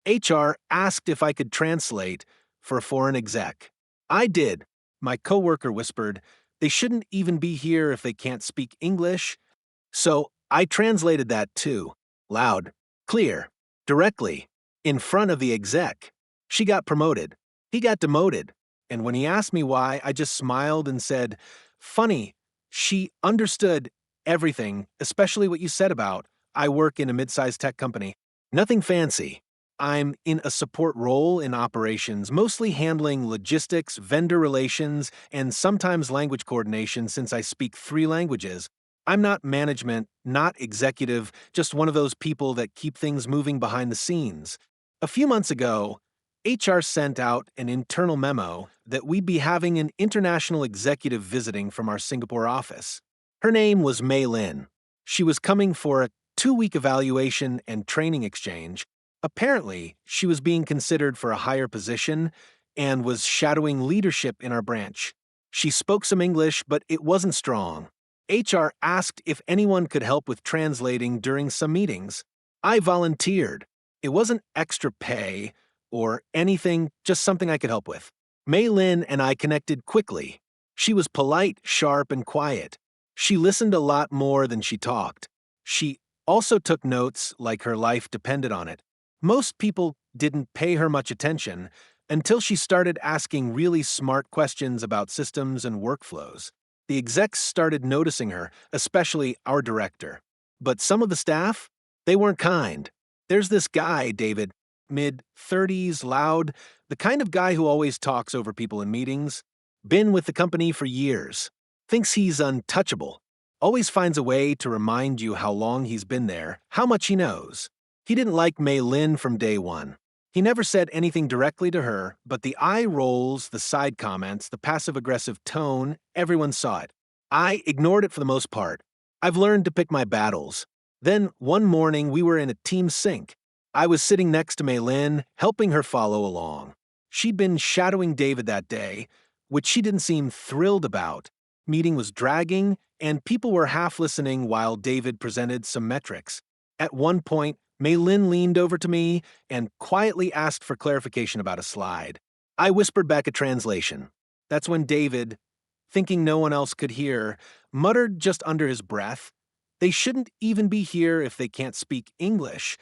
HR asked if I could translate for a foreign exec. I did. My coworker whispered, they shouldn't even be here if they can't speak English. So I translated that too. Loud, clear, directly, in front of the exec. She got promoted. He got demoted. And when he asked me why, I just smiled and said, funny, she understood everything, especially what you said about, I work in a mid-sized tech company. Nothing fancy. I'm in a support role in operations, mostly handling logistics, vendor relations, and sometimes language coordination since I speak 3 languages. I'm not management, not executive, just one of those people that keep things moving behind the scenes. A few months ago, HR sent out an internal memo that we'd be having an international executive visiting from our Singapore office. Her name was Mei Lin. She was coming for a 2-week evaluation and training exchange. Apparently, she was being considered for a higher position and was shadowing leadership in our branch. She spoke some English, but it wasn't strong. HR asked if anyone could help with translating during some meetings. I volunteered. It wasn't extra pay or anything, just something I could help with. Mei Lin and I connected quickly. She was polite, sharp, and quiet. She listened a lot more than she talked. She also took notes like her life depended on it. Most people didn't pay her much attention until she started asking really smart questions about systems and workflows. The execs started noticing her, especially our director. But some of the staff, they weren't kind. There's this guy, David, mid-30s, loud, the kind of guy who always talks over people in meetings. Been with the company for years. Thinks he's untouchable. Always finds a way to remind you how long he's been there, how much he knows. He didn't like Mei Lin from day one. He never said anything directly to her, but the eye rolls, the side comments, the passive-aggressive tone, everyone saw it. I ignored it for the most part. I've learned to pick my battles. Then, one morning, we were in a team sync. I was sitting next to Mei Lin, helping her follow along. She'd been shadowing David that day, which she didn't seem thrilled about. Meeting was dragging, and people were half listening while David presented some metrics. At one point, Mei Lin leaned over to me and quietly asked for clarification about a slide. I whispered back a translation. That's when David, thinking no one else could hear, muttered just under his breath, they shouldn't even be here if they can't speak English.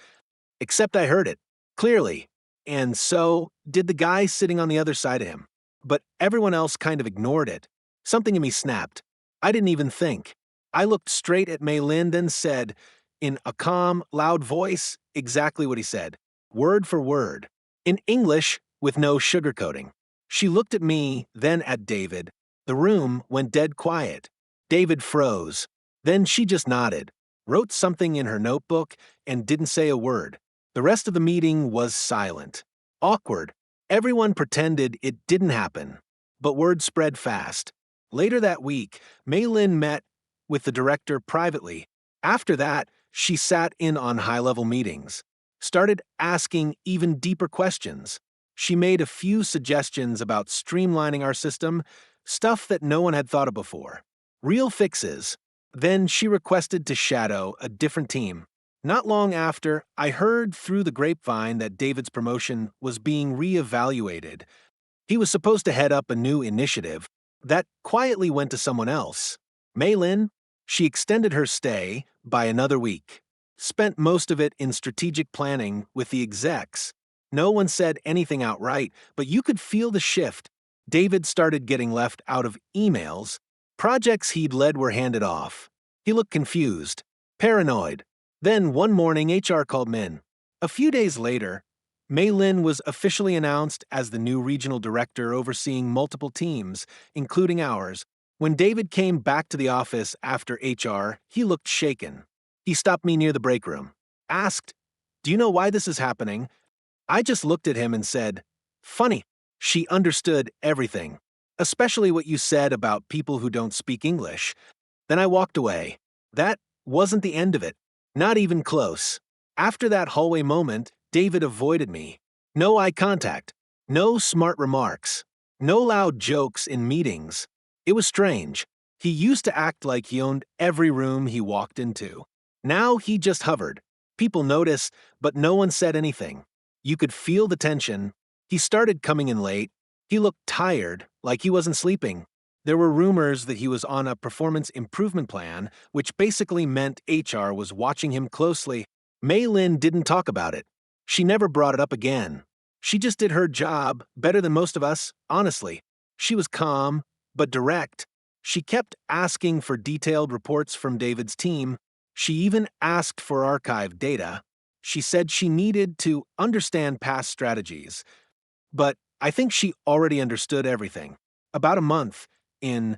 Except I heard it, clearly, and so did the guy sitting on the other side of him. But everyone else kind of ignored it. Something in me snapped. I didn't even think. I looked straight at Mei Lin, then said, in a calm, loud voice, exactly what he said, word for word, in English with no sugarcoating. She looked at me, then at David. The room went dead quiet. David froze. Then she just nodded, wrote something in her notebook, and didn't say a word. The rest of the meeting was silent. Awkward. Everyone pretended it didn't happen. But word spread fast. Later that week, Mei Lin met with the director privately. After that, she sat in on high-level meetings, started asking even deeper questions. She made a few suggestions about streamlining our system, stuff that no one had thought of before. Real fixes. Then she requested to shadow a different team. Not long after, I heard through the grapevine that David's promotion was being re-evaluated. He was supposed to head up a new initiative that quietly went to someone else. Mei Lin, she extended her stay by another week. Spent most of it in strategic planning with the execs. No one said anything outright, but you could feel the shift. David started getting left out of emails. Projects he'd led were handed off. He looked confused, paranoid. Then one morning, HR called him in. A few days later, Mei Lin was officially announced as the new regional director overseeing multiple teams, including ours. When David came back to the office after HR, he looked shaken. He stopped me near the break room, asked, "Do you know why this is happening?" I just looked at him and said, "Funny, she understood everything, especially what you said about people who don't speak English." Then I walked away. That wasn't the end of it, not even close. After that hallway moment, David avoided me. No eye contact, no smart remarks, no loud jokes in meetings. It was strange. He used to act like he owned every room he walked into. Now he just hovered. People noticed, but no one said anything. You could feel the tension. He started coming in late. He looked tired, like he wasn't sleeping. There were rumors that he was on a performance improvement plan, which basically meant HR was watching him closely. Mei Lin didn't talk about it. She never brought it up again. She just did her job better than most of us, honestly. She was calm, but direct. She kept asking for detailed reports from David's team. She even asked for archived data. She said she needed to understand past strategies. But I think she already understood everything. About a month in,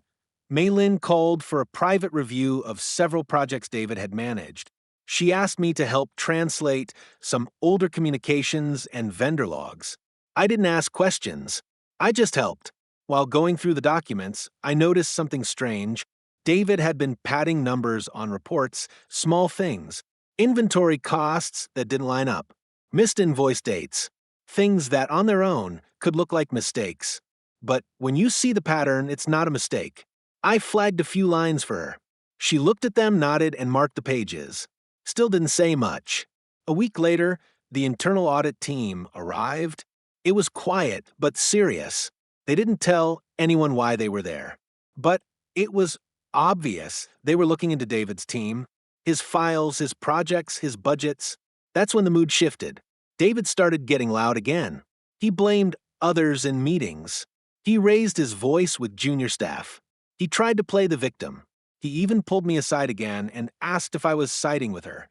Mei Lin called for a private review of several projects David had managed. She asked me to help translate some older communications and vendor logs. I didn't ask questions. I just helped. While going through the documents, I noticed something strange. David had been padding numbers on reports, small things, inventory costs that didn't line up, missed invoice dates, things that on their own could look like mistakes. But when you see the pattern, it's not a mistake. I flagged a few lines for her. She looked at them, nodded, and marked the pages. Still didn't say much. A week later, the internal audit team arrived. It was quiet, but serious. They didn't tell anyone why they were there. But it was obvious they were looking into David's team, his files, his projects, his budgets. That's when the mood shifted. David started getting loud again. He blamed others in meetings. He raised his voice with junior staff. He tried to play the victim. He even pulled me aside again and asked if I was siding with her.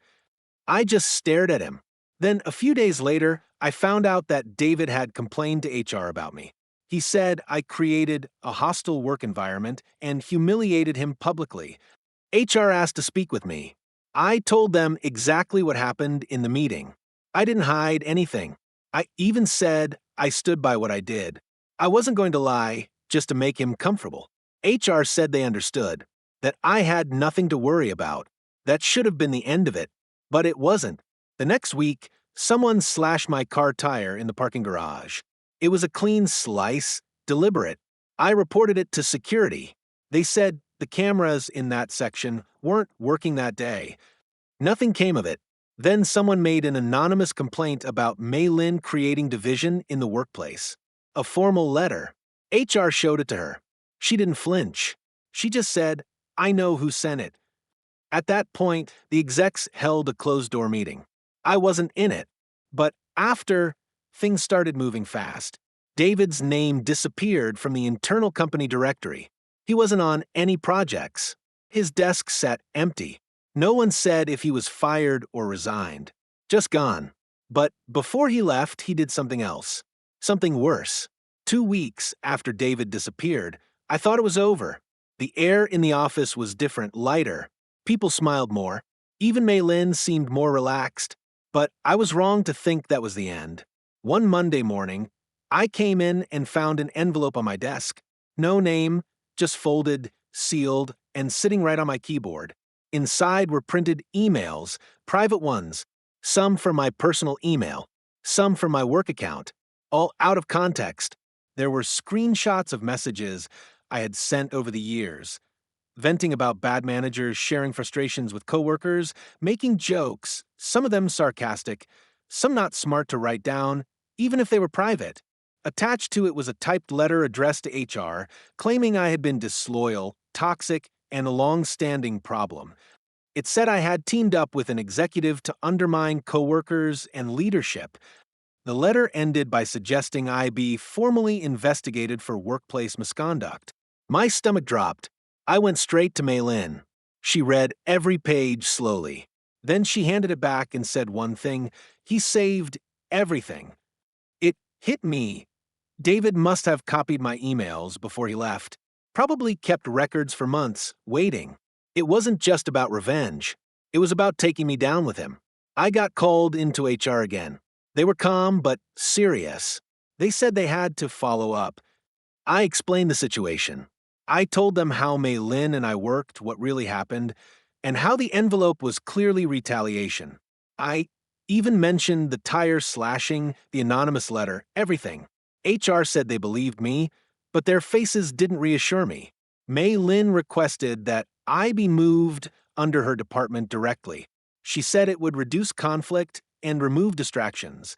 I just stared at him. Then, a few days later, I found out that David had complained to HR about me. He said I created a hostile work environment and humiliated him publicly. HR asked to speak with me. I told them exactly what happened in the meeting. I didn't hide anything. I even said I stood by what I did. I wasn't going to lie just to make him comfortable. HR said they understood, that I had nothing to worry about. That should have been the end of it, but it wasn't. The next week, someone slashed my car tire in the parking garage. It was a clean slice, deliberate. I reported it to security. They said the cameras in that section weren't working that day. Nothing came of it. Then someone made an anonymous complaint about Mei Lin creating division in the workplace. A formal letter. HR showed it to her. She didn't flinch. She just said, "I know who sent it." At that point, the execs held a closed-door meeting. I wasn't in it. But after, things started moving fast. David's name disappeared from the internal company directory. He wasn't on any projects. His desk sat empty. No one said if he was fired or resigned. Just gone. But before he left, he did something else. Something worse. 2 weeks after David disappeared, I thought it was over. The air in the office was different, lighter. People smiled more. Even Mei Lin seemed more relaxed. But I was wrong to think that was the end. One Monday morning, I came in and found an envelope on my desk. No name, just folded, sealed, and sitting right on my keyboard. Inside were printed emails, private ones, some from my personal email, some from my work account, all out of context. There were screenshots of messages I had sent over the years, venting about bad managers, sharing frustrations with coworkers, making jokes, some of them sarcastic, some not smart to write down, even if they were private. Attached to it was a typed letter addressed to HR, claiming I had been disloyal, toxic, and a long-standing problem. It said I had teamed up with an executive to undermine coworkers and leadership. The letter ended by suggesting I be formally investigated for workplace misconduct. My stomach dropped. I went straight to Mei Lin. She read every page slowly. Then she handed it back and said one thing: he saved everything. It hit me. David must have copied my emails before he left. Probably kept records for months, waiting. It wasn't just about revenge. It was about taking me down with him. I got called into HR again. They were calm but serious. They said they had to follow up. I explained the situation. I told them how Mei Lin and I worked, what really happened, and how the envelope was clearly retaliation. I even mentioned the tire slashing, the anonymous letter, everything. HR said they believed me, but their faces didn't reassure me. Mei Lin requested that I be moved under her department directly. She said it would reduce conflict and remove distractions.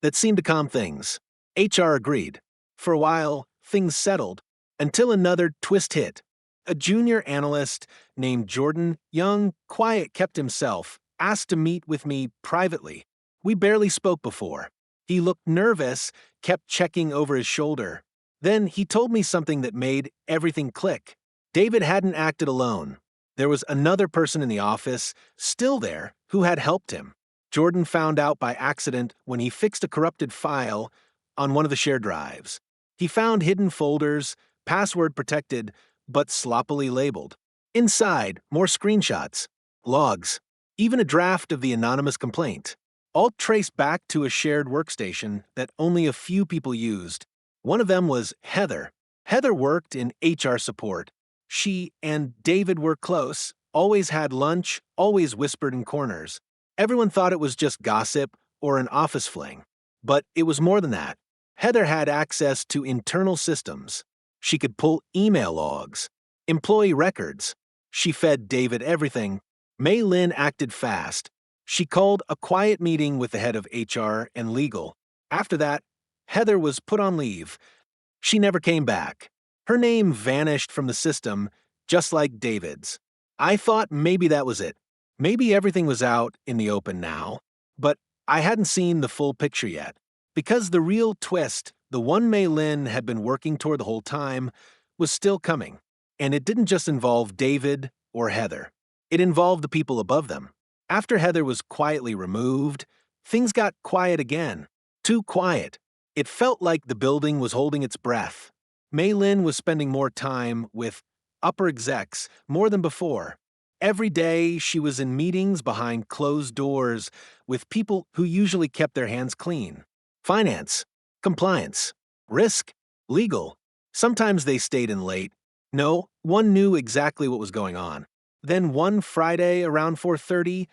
That seemed to calm things. HR agreed. For a while, things settled, until another twist hit. A junior analyst named Jordan, young, quiet, kept himself, asked to meet with me privately. We barely spoke before. He looked nervous, kept checking over his shoulder. Then he told me something that made everything click. David hadn't acted alone. There was another person in the office, still there, who had helped him. Jordan found out by accident when he fixed a corrupted file on one of the shared drives. He found hidden folders, password protected, but sloppily labeled. Inside, more screenshots, logs, even a draft of the anonymous complaint, all traced back to a shared workstation that only a few people used. One of them was Heather. Heather worked in HR support. She and David were close, always had lunch, always whispered in corners. Everyone thought it was just gossip or an office fling. But it was more than that. Heather had access to internal systems. She could pull email logs, employee records. She fed David everything. Mei Lin acted fast. She called a quiet meeting with the head of HR and legal. After that, Heather was put on leave. She never came back. Her name vanished from the system, just like David's. I thought maybe that was it. Maybe everything was out in the open now. But I hadn't seen the full picture yet. Because the real twist, the one Mei Lin had been working toward the whole time, was still coming. And it didn't just involve David or Heather. It involved the people above them. After Heather was quietly removed, things got quiet again. Too quiet. It felt like the building was holding its breath. Mei Lin was spending more time with upper execs, more than before. Every day, she was in meetings behind closed doors with people who usually kept their hands clean. Finance, compliance, risk, legal. Sometimes they stayed in late. No, one knew exactly what was going on. Then one Friday around 4:30,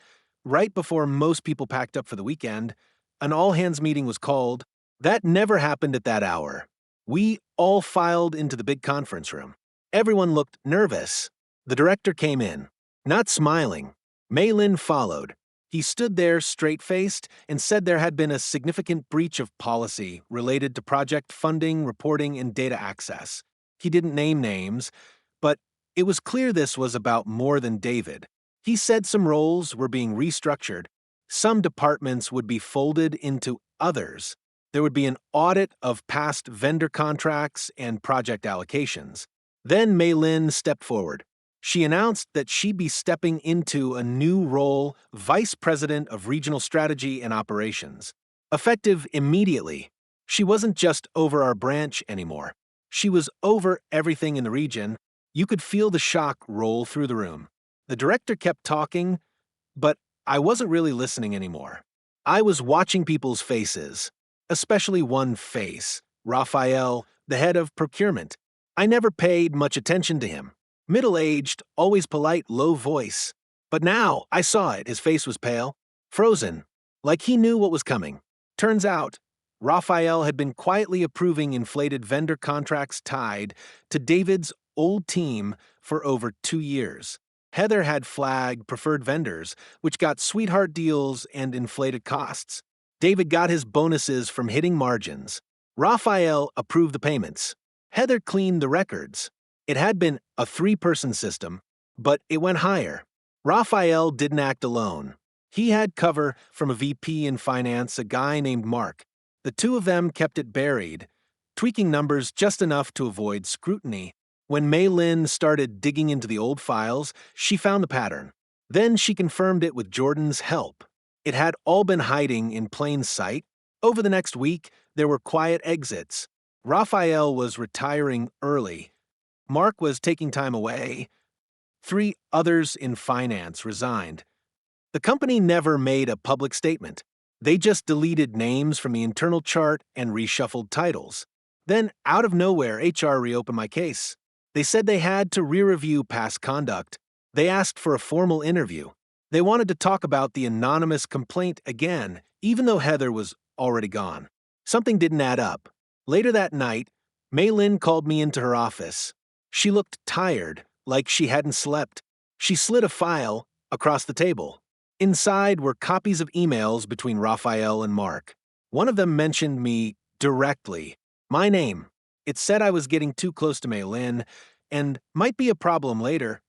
right before most people packed up for the weekend, an all-hands meeting was called. That never happened at that hour. We all filed into the big conference room. Everyone looked nervous. The director came in, not smiling. Mei Lin followed. He stood there straight-faced and said there had been a significant breach of policy related to project funding, reporting, and data access. He didn't name names, but it was clear this was about more than David. He said some roles were being restructured. Some departments would be folded into others. There would be an audit of past vendor contracts and project allocations. Then Mei Lin stepped forward. She announced that she'd be stepping into a new role, Vice President of Regional Strategy and Operations. Effective immediately. She wasn't just over our branch anymore. She was over everything in the region. You could feel the shock roll through the room. The director kept talking, but I wasn't really listening anymore. I was watching people's faces, especially one face, Raphael, the head of procurement. I never paid much attention to him. Middle-aged, always polite, low voice. But now, I saw it, his face was pale, frozen, like he knew what was coming. Turns out, Raphael had been quietly approving inflated vendor contracts tied to David's old team for over 2 years. Heather had flagged preferred vendors, which got sweetheart deals and inflated costs. David got his bonuses from hitting margins. Raphael approved the payments. Heather cleaned the records. It had been a 3-person system, but it went higher. Raphael didn't act alone. He had cover from a VP in finance, a guy named Mark. The two of them kept it buried, tweaking numbers just enough to avoid scrutiny. When Mei Lin started digging into the old files, she found the pattern. Then she confirmed it with Jordan's help. It had all been hiding in plain sight. Over the next week, there were quiet exits. Raphael was retiring early. Mark was taking time away. 3 others in finance resigned. The company never made a public statement. They just deleted names from the internal chart and reshuffled titles. Then, out of nowhere, HR reopened my case. They said they had to re-review past conduct. They asked for a formal interview. They wanted to talk about the anonymous complaint again, even though Heather was already gone. Something didn't add up. Later that night, Mei Lin called me into her office. She looked tired, like she hadn't slept. She slid a file across the table. Inside were copies of emails between Raphael and Mark. One of them mentioned me directly. My name. It said I was getting too close to Mei Lin and might be a problem later.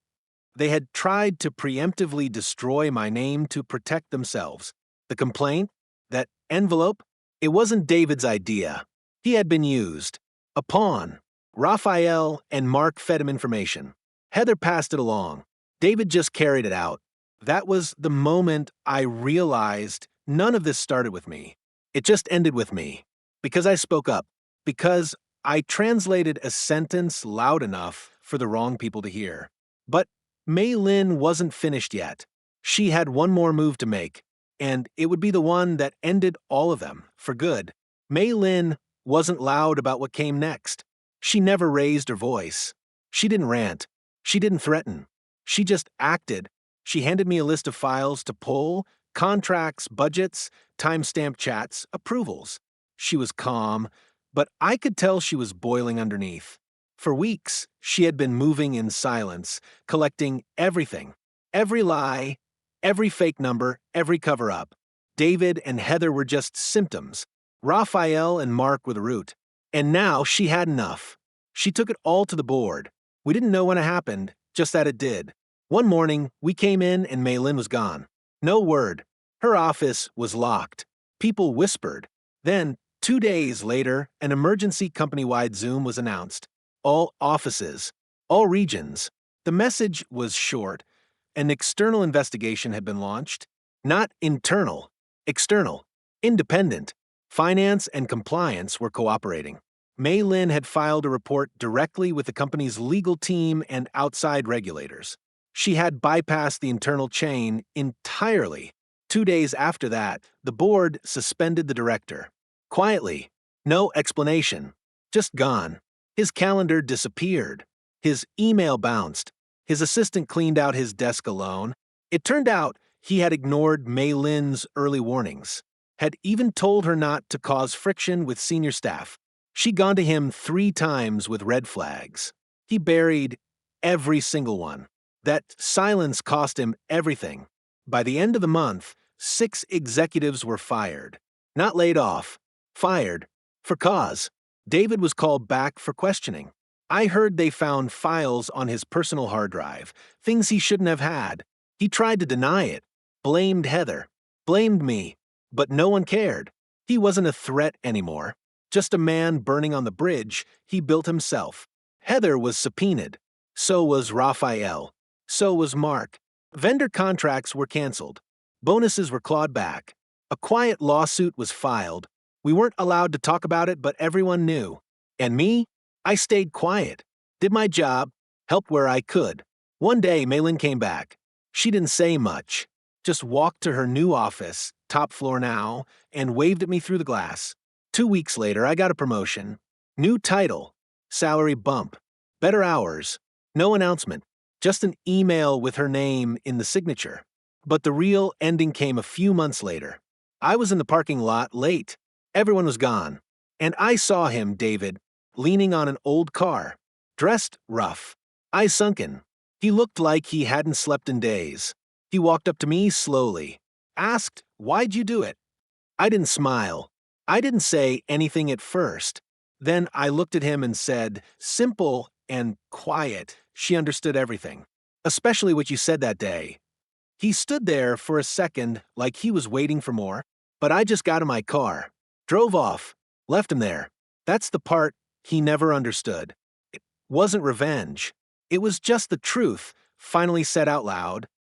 They had tried to preemptively destroy my name to protect themselves. The complaint? That envelope? It wasn't David's idea. He had been used. A pawn. Raphael and Mark fed him information. Heather passed it along. David just carried it out. That was the moment I realized none of this started with me. It just ended with me. Because I spoke up. Because I translated a sentence loud enough for the wrong people to hear. But Mei Lin wasn't finished yet. She had one more move to make, and it would be the one that ended all of them, for good. Mei Lin wasn't loud about what came next. She never raised her voice. She didn't rant. She didn't threaten. She just acted. She handed me a list of files to pull, contracts, budgets, timestamp chats, approvals. She was calm, but I could tell she was boiling underneath. For weeks, she had been moving in silence, collecting everything. Every lie, every fake number, every cover-up. David and Heather were just symptoms. Raphael and Mark were the root. And now she had enough. She took it all to the board. We didn't know when it happened, just that it did. One morning, we came in and Mei Lin was gone. No word. Her office was locked. People whispered. Then, 2 days later, an emergency company-wide Zoom was announced. All offices, all regions. The message was short. An external investigation had been launched. Not internal, external, independent. Finance and compliance were cooperating. Mei Lin had filed a report directly with the company's legal team and outside regulators. She had bypassed the internal chain entirely. 2 days after that, the board suspended the director. Quietly. No explanation. Just gone. His calendar disappeared. His email bounced. His assistant cleaned out his desk alone. It turned out he had ignored Mei Lin's early warnings, had even told her not to cause friction with senior staff. She'd gone to him 3 times with red flags. He buried every single one. That silence cost him everything. By the end of the month, 6 executives were fired. Not laid off. Fired. For cause. David was called back for questioning. I heard they found files on his personal hard drive, things he shouldn't have had. He tried to deny it. Blamed Heather. Blamed me. But no one cared. He wasn't a threat anymore. Just a man burning on the bridge he built himself. Heather was subpoenaed. So was Raphael. So was Mark. Vendor contracts were canceled. Bonuses were clawed back. A quiet lawsuit was filed. We weren't allowed to talk about it, but everyone knew. And me? I stayed quiet. Did my job. Helped where I could. One day, Mei Lin came back. She didn't say much. Just walked to her new office, top floor now, and waved at me through the glass. 2 weeks later, I got a promotion. New title. Salary bump. Better hours. No announcement. Just an email with her name in the signature. But the real ending came a few months later. I was in the parking lot late. Everyone was gone. And I saw him, David, leaning on an old car. Dressed rough. Eyes sunken. He looked like he hadn't slept in days. He walked up to me slowly. Asked, "Why'd you do it?" I didn't smile. I didn't say anything at first. Then I looked at him and said, simple and quiet. She understood everything. Especially what you said that day. He stood there for a second like he was waiting for more, but I just got in my car. Drove off. Left him there. That's the part he never understood. It wasn't revenge. It was just the truth, finally said out loud.